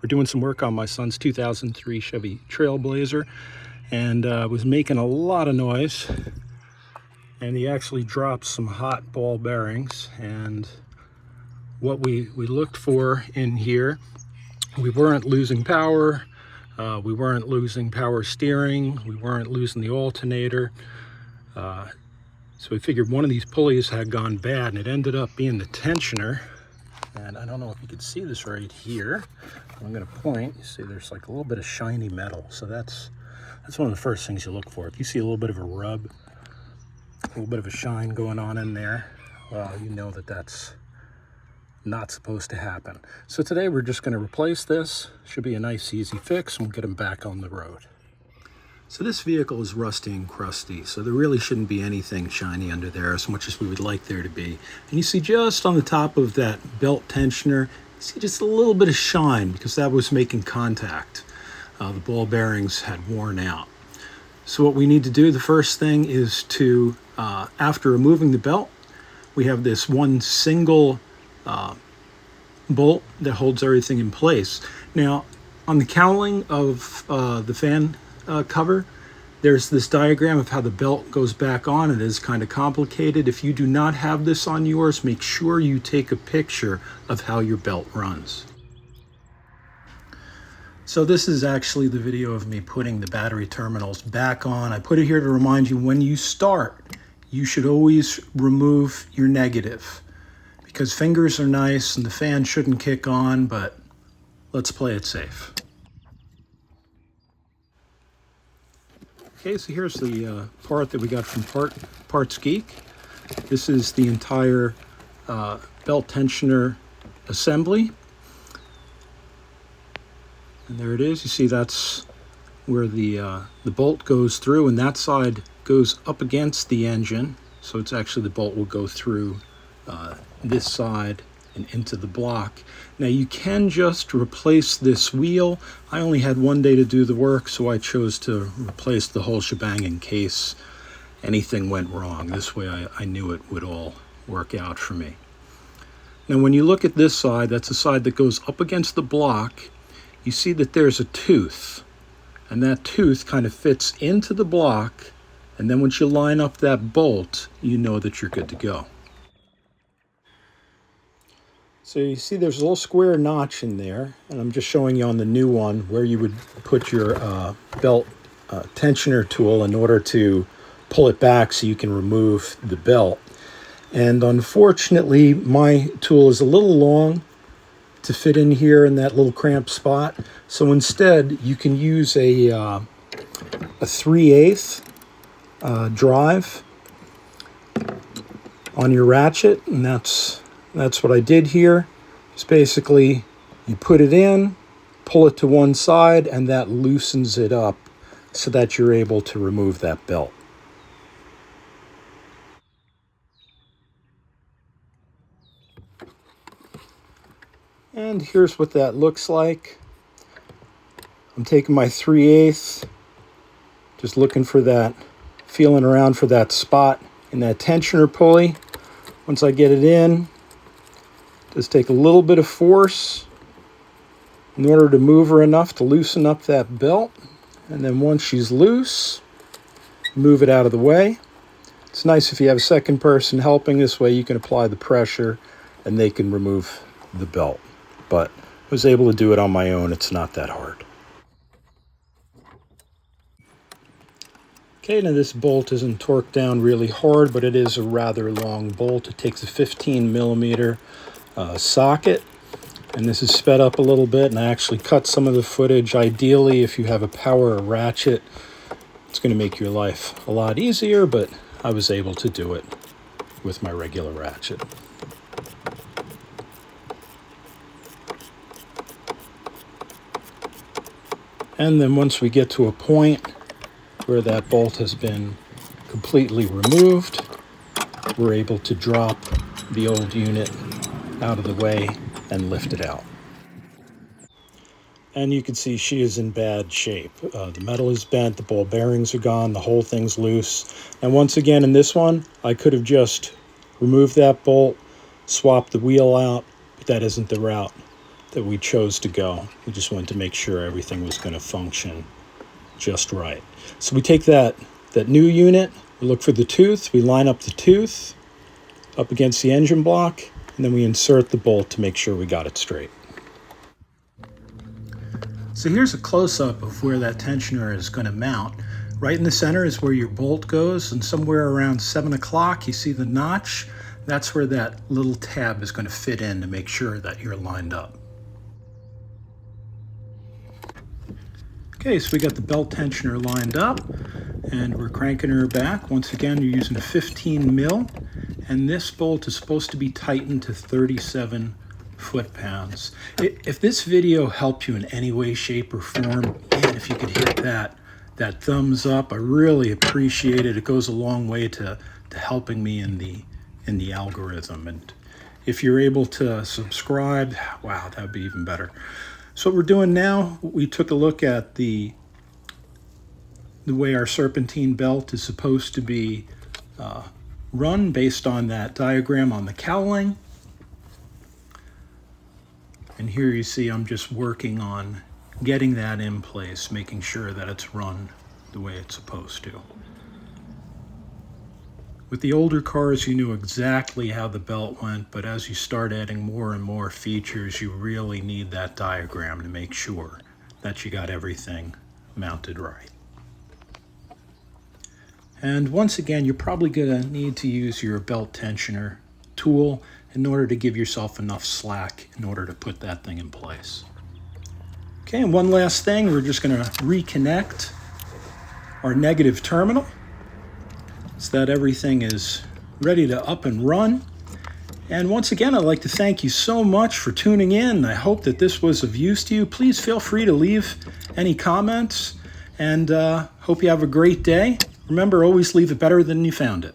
We're doing some work on my son's 2003 Chevy Trailblazer, and was making a lot of noise, and he actually dropped some hot ball bearings. And what we looked for in here, we weren't losing power, we weren't losing power steering, we weren't losing the alternator. So we figured one of these pulleys had gone bad, and it ended up being the tensioner. And I don't know if you can see this right here. I'm going to point. You see there's like a little bit of shiny metal. So that's one of the first things you look for. If you see a little bit of a rub, a little bit of a shine going on in there, well, you know that that's not supposed to happen. So today we're just going to replace this. Should be a nice easy fix, and we'll get them back on the road. So this vehicle is rusty and crusty, so there really shouldn't be anything shiny under there as much as we would like there to be. And you see just on the top of that belt tensioner, you see just a little bit of shine because that was making contact. The ball bearings had worn out. So what we need to do, the first thing is to, after removing the belt, we have this one single bolt that holds everything in place. Now, on the cowling of the fan cover, there's this diagram of how the belt goes back on. It is kind of complicated. If you do not have this on yours, make sure you take a picture of how your belt runs. So this is actually the video of me putting the battery terminals back on. I put it here to remind you, when you start, you should always remove your negative, because fingers are nice and the fan shouldn't kick on, but let's play it safe. Okay, so here's the part that we got from Parts Geek. This is the entire belt tensioner assembly. And there it is. You see that's where the bolt goes through, and that side goes up against the engine. So it's actually, the bolt will go through this side and into the block. Now you can just replace this wheel. I only had one day to do the work, so I chose to replace the whole shebang in case anything went wrong. This way I knew it would all work out for me. Now when you look at this side, that's the side that goes up against the block, you see that there's a tooth, and that tooth kind of fits into the block, and then once you line up that bolt, you know that you're good to go. So you see there's a little square notch in there, and I'm just showing you on the new one where you would put your belt tensioner tool in order to pull it back so you can remove the belt. And unfortunately, my tool is a little long to fit in here in that little cramped spot. So instead, you can use a 3/8 drive on your ratchet, and that's what I did here. It's basically, you put it in, pull it to one side, and that loosens it up so that you're able to remove that belt. And here's what that looks like. I'm taking my 3/8, just looking for that, feeling around for that spot in that tensioner pulley. Once I get it in, just take a little bit of force in order to move her enough to loosen up that belt. And then once she's loose, move it out of the way. It's nice if you have a second person helping. This way you can apply the pressure and they can remove the belt. But I was able to do it on my own. It's not that hard. Okay, now this bolt isn't torqued down really hard, but it is a rather long bolt. It takes a 15mm socket, and this is sped up a little bit, and I actually cut some of the footage. Ideally, if you have a power ratchet, it's going to make your life a lot easier, but I was able to do it with my regular ratchet. And then once we get to a point where that bolt has been completely removed, we're able to drop the old unit out of the way and lift it out. And you can see she is in bad shape. The metal is bent, the ball bearings are gone, the whole thing's loose. And once again, in this one, I could have just removed that bolt, swapped the wheel out, but that isn't the route that we chose to go. We just wanted to make sure everything was going to function just right. So we take that new unit, we look for the tooth, we line up the tooth up against the engine block, and then we insert the bolt to make sure we got it straight. So here's a close-up of where that tensioner is going to mount. Right in the center is where your bolt goes, and somewhere around 7 o'clock you see the notch. That's where that little tab is going to fit in to make sure that you're lined up. Okay, so we got the belt tensioner lined up, and we're cranking her back. Once again, you're using 15 mil, and this bolt is supposed to be tightened to 37 foot-pounds. If this video helped you in any way, shape, or form, man, if you could hit that thumbs up, I really appreciate it. It goes a long way to helping me in the algorithm. And if you're able to subscribe, wow, that would be even better. So what we're doing now, we took a look at the way our serpentine belt is supposed to be run based on that diagram on the cowling. And here you see I'm just working on getting that in place, making sure that it's run the way it's supposed to. With the older cars, you knew exactly how the belt went, but as you start adding more and more features, you really need that diagram to make sure that you got everything mounted right. And once again, you're probably going to need to use your belt tensioner tool in order to give yourself enough slack in order to put that thing in place. Okay, and one last thing, we're just going to reconnect our negative terminal so that everything is ready to up and run. And once again, I'd like to thank you so much for tuning in. I hope that this was of use to you. Please feel free to leave any comments, and hope you have a great day. Remember, always leave it better than you found it.